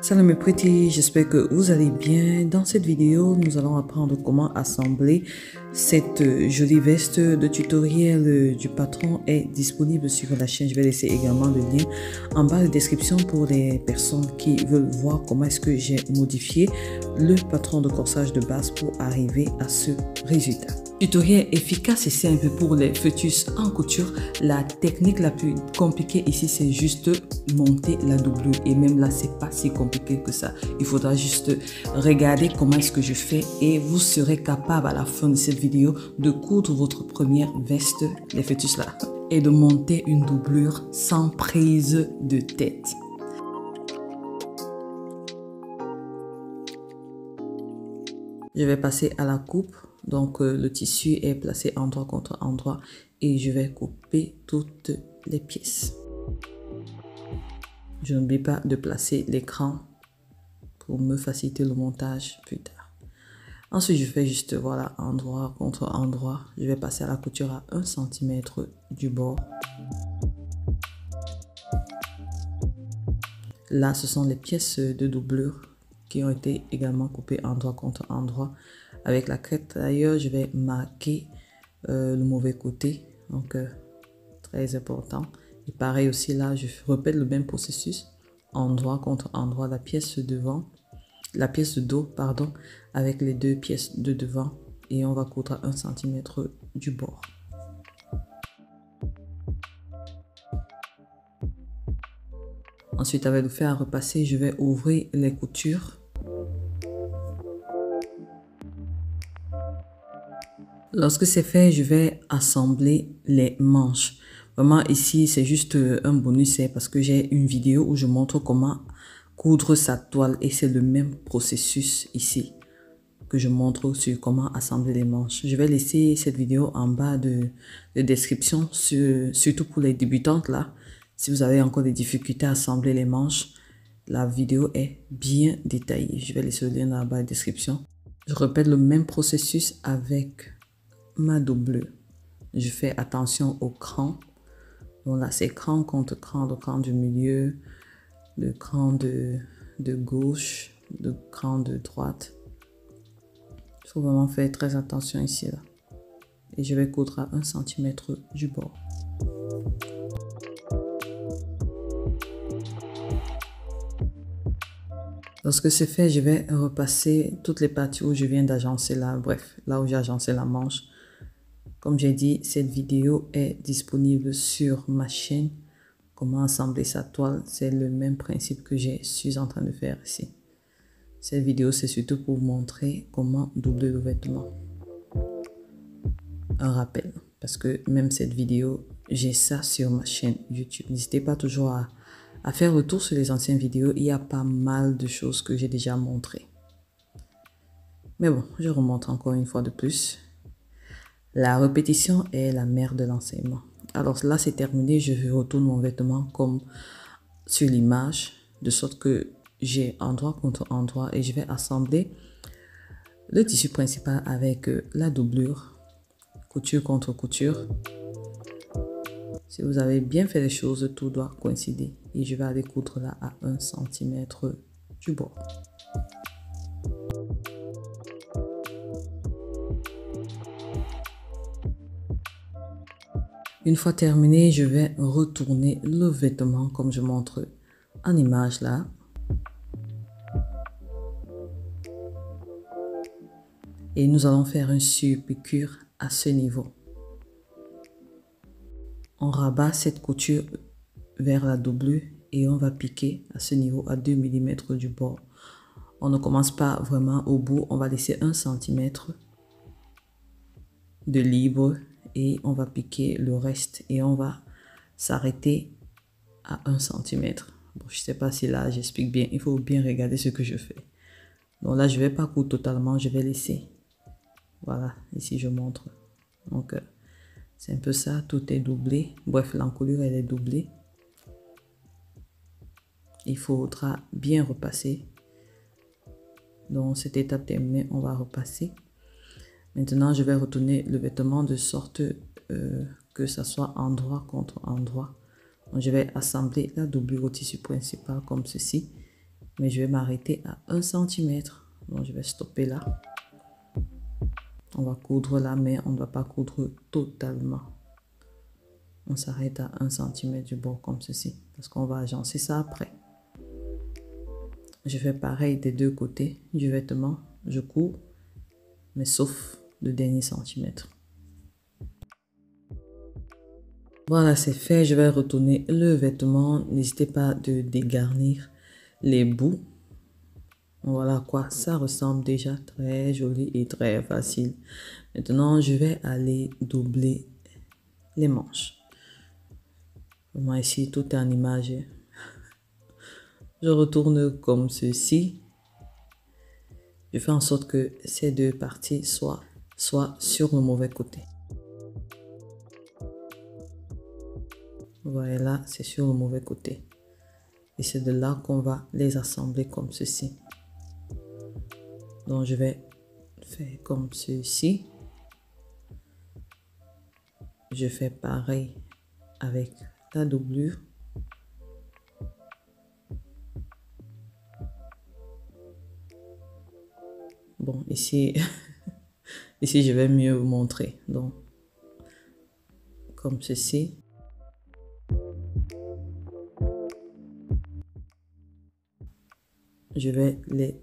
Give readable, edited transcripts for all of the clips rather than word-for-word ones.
Salut mes petits, j'espère que vous allez bien. Dans cette vidéo, nous allons apprendre comment assembler cette jolie veste. Le tutoriel du patron est disponible sur la chaîne. Je vais laisser également le lien en bas de description pour les personnes qui veulent voir comment est-ce que j'ai modifié le patron de corsage de base pour arriver à ce résultat. Tutoriel efficace et simple pour les fœtus en couture. La technique la plus compliquée ici, c'est juste monter la doublure. Et même là, c'est pas si compliqué que ça. Il faudra juste regarder comment est-ce que je fais et vous serez capable à la fin de cette vidéo de coudre votre première veste, les fœtus là, et de monter une doublure sans prise de tête. Je vais passer à la coupe. Donc, le tissu est placé endroit contre endroit et je vais couper toutes les pièces. Je n'oublie pas de placer l'écran pour me faciliter le montage plus tard. Ensuite, je fais juste, voilà, endroit contre endroit. Je vais passer à la couture à 1 cm du bord. Là, ce sont les pièces de doublure qui ont été également coupées endroit contre endroit. Avec la crête d'ailleurs, je vais marquer le mauvais côté, donc très important. Et pareil aussi là, je répète le même processus, endroit contre endroit, la pièce de dos, pardon, avec les deux pièces de devant et on va coudre à 1 cm du bord. Ensuite, avec le fer à repasser, je vais ouvrir les coutures. Lorsque c'est fait, je vais assembler les manches. Vraiment ici, c'est juste un bonus, c'est parce que j'ai une vidéo où je montre comment coudre sa toile et c'est le même processus ici que je montre sur comment assembler les manches. Je vais laisser cette vidéo en bas de description, surtout pour les débutantes là. Si vous avez encore des difficultés à assembler les manches, la vidéo est bien détaillée. Je vais laisser le lien dans la barre de description. Je répète le même processus avec ma doublure. Je fais attention au cran. Donc là, c'est cran contre cran, le cran du milieu, le cran de gauche, le cran de droite. Il faut vraiment faire très attention ici. Là. Et je vais coudre à 1 cm du bord. Lorsque c'est fait, je vais repasser toutes les parties où je viens d'agencer là. Bref, là où j'ai agencé la manche. Comme j'ai dit, cette vidéo est disponible sur ma chaîne. Comment assembler sa toile, c'est le même principe que je suis en train de faire ici. Cette vidéo, c'est surtout pour vous montrer comment doubler le vêtement. Un rappel, parce que même cette vidéo, j'ai ça sur ma chaîne YouTube. N'hésitez pas toujours à faire retour sur les anciennes vidéos. Il y a pas mal de choses que j'ai déjà montrées. Mais bon, je remonte encore une fois de plus. La répétition est la mère de l'enseignement. Alors là, c'est terminé. Je retourne mon vêtement comme sur l'image, de sorte que j'ai endroit contre endroit et je vais assembler le tissu principal avec la doublure, couture contre couture. Si vous avez bien fait les choses, tout doit coïncider. Et je vais aller coudre là à 1 cm du bord. Une fois terminé, je vais retourner le vêtement comme je montre en image là. Et nous allons faire un surpiqûre à ce niveau. On rabat cette couture vers la doublure et on va piquer à ce niveau à 2 mm du bord. On ne commence pas vraiment au bout, on va laisser 1 cm de libre et on va piquer le reste et on va s'arrêter à 1 cm. Bon, je ne sais pas si là j'explique bien, il faut bien regarder ce que je fais. Donc là, je ne vais pas coudre totalement, je vais laisser. Voilà, ici je montre. Donc, c'est un peu ça, tout est doublé. Bref, l'encolure, elle est doublée. Il faudra bien repasser. Donc, cette étape terminée, on va repasser. Maintenant, je vais retourner le vêtement de sorte que ça soit endroit contre endroit. Donc, je vais assembler la doublure au tissu principal comme ceci. Mais je vais m'arrêter à 1 centimètre. Donc, je vais stopper là. On va coudre là, mais on ne va pas coudre totalement. On s'arrête à 1 centimètre du bord comme ceci. Parce qu'on va agencer ça après. Je fais pareil des deux côtés du vêtement. Je couds, mais sauf le dernier centimètre. Voilà, c'est fait. Je vais retourner le vêtement. N'hésitez pas de dégarnir les bouts. Voilà à quoi ça ressemble déjà. Très joli et très facile. Maintenant, je vais aller doubler les manches. Moi ici, tout est en image. Je retourne comme ceci. Je fais en sorte que ces deux parties soient sur le mauvais côté. Voilà, c'est sur le mauvais côté. Et c'est de là qu'on va les assembler comme ceci. Donc, je vais faire comme ceci. Je fais pareil avec la doublure. Bon, ici, ici, je vais mieux vous montrer. Donc, comme ceci. Je vais les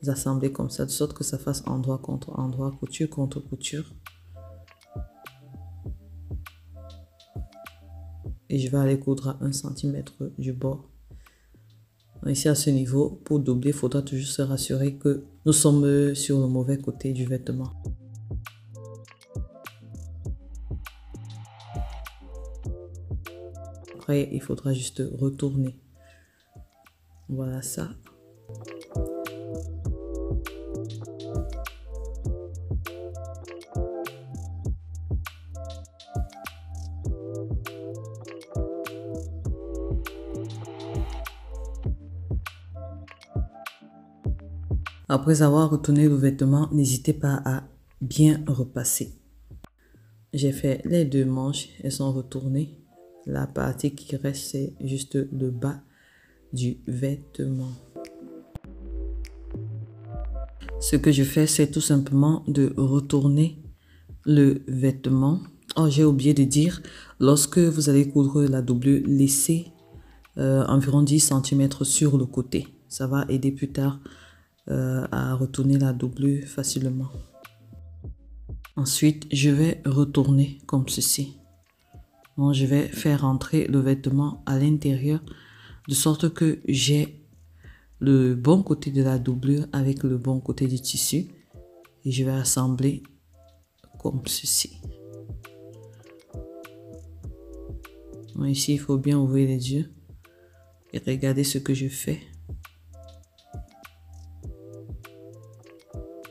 assembler comme ça, de sorte que ça fasse endroit contre endroit, couture contre couture. Et je vais aller coudre à 1 centimètre du bord. Ici à ce niveau, pour doubler, il faudra toujours se rassurer que nous sommes sur le mauvais côté du vêtement. Après, il faudra juste retourner. Voilà ça. Après avoir retourné le vêtement, n'hésitez pas à bien repasser. J'ai fait les deux manches, elles sont retournées. La partie qui reste, c'est juste le bas du vêtement. Ce que je fais, c'est tout simplement de retourner le vêtement. Oh, j'ai oublié de dire, lorsque vous allez coudre la doublure, laissez environ 10 cm sur le côté. Ça va aider plus tard à retourner la doublure facilement. Ensuite, je vais retourner comme ceci. Donc, je vais faire entrer le vêtement à l'intérieur de sorte que j'ai le bon côté de la doublure avec le bon côté du tissu. Et je vais assembler comme ceci. Donc, ici, il faut bien ouvrir les yeux et regarder ce que je fais.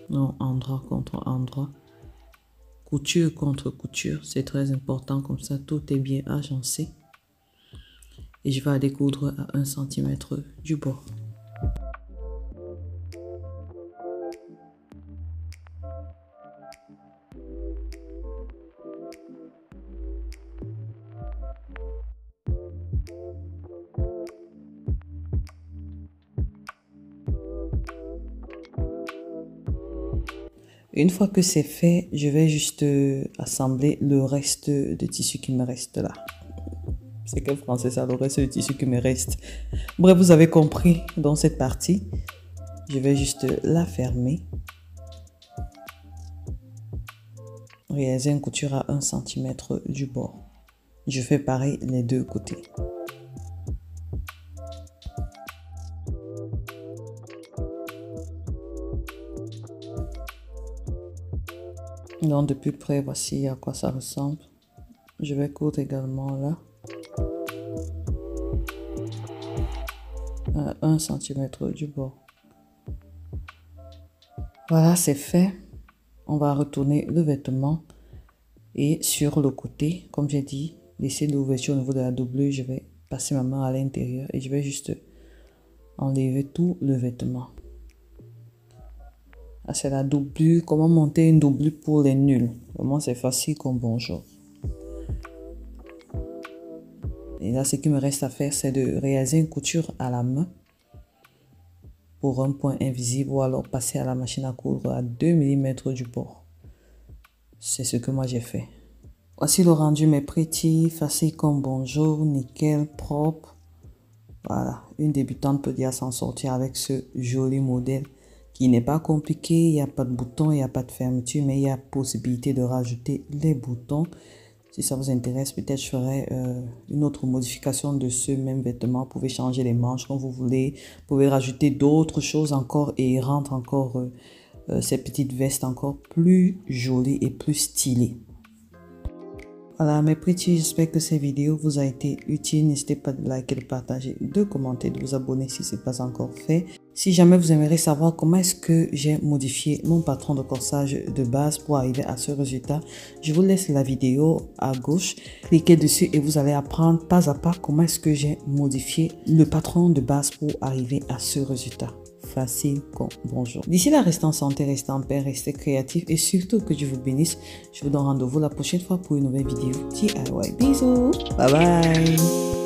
Donc, endroit contre endroit. Couture contre couture, c'est très important, comme ça tout est bien agencé. Et je vais aller coudre à 1 centimètre du bord. Une fois que c'est fait, je vais juste assembler le reste de tissu qui me reste là. C'est quel français ça, le reste de tissu qui me reste. Bref, vous avez compris dans cette partie. Je vais juste la fermer. Réaliser une couture à 1 centimètre du bord. Je fais pareil les deux côtés. Donc de plus près, voici à quoi ça ressemble. Je vais coudre également là. À 1 centimètre du bord. Voilà, c'est fait. On va retourner le vêtement. Et sur le côté, comme j'ai dit, laisser l'ouverture au niveau de la doublure. Je vais passer ma main à l'intérieur et je vais juste enlever tout le vêtement. Ah, c'est la doublure. Comment monter une doublure pour les nuls? Vraiment, c'est facile comme bonjour. Et là, ce qui me reste à faire, c'est de réaliser une couture à la main. pour un point invisible ou alors passer à la machine à coudre à 2 mm du bord. C'est ce que moi j'ai fait. Voici le rendu, mes pretty, facile comme bonjour, nickel, propre. Voilà, une débutante peut déjà s'en sortir avec ce joli modèle qui n'est pas compliqué. Il n'y a pas de bouton, il n'y a pas de fermeture, mais il y a possibilité de rajouter les boutons. Si ça vous intéresse, peut-être je ferai une autre modification de ce même vêtement. Vous pouvez changer les manches quand vous voulez. Vous pouvez rajouter d'autres choses encore et rendre encore ces petites vestes encore plus jolies et plus stylées. Voilà mes petits, j'espère que cette vidéo vous a été utile. N'hésitez pas de liker, de partager, de commenter, de vous abonner si ce n'est pas encore fait. Si jamais vous aimeriez savoir comment est-ce que j'ai modifié mon patron de corsage de base pour arriver à ce résultat, je vous laisse la vidéo à gauche. Cliquez dessus et vous allez apprendre pas à pas comment est-ce que j'ai modifié le patron de base pour arriver à ce résultat. Facile comme bonjour. D'ici là, restez en santé, restez en paix, restez créatif et surtout que Dieu vous bénisse. Je vous donne rendez-vous la prochaine fois pour une nouvelle vidéo DIY. Bisous, bye bye.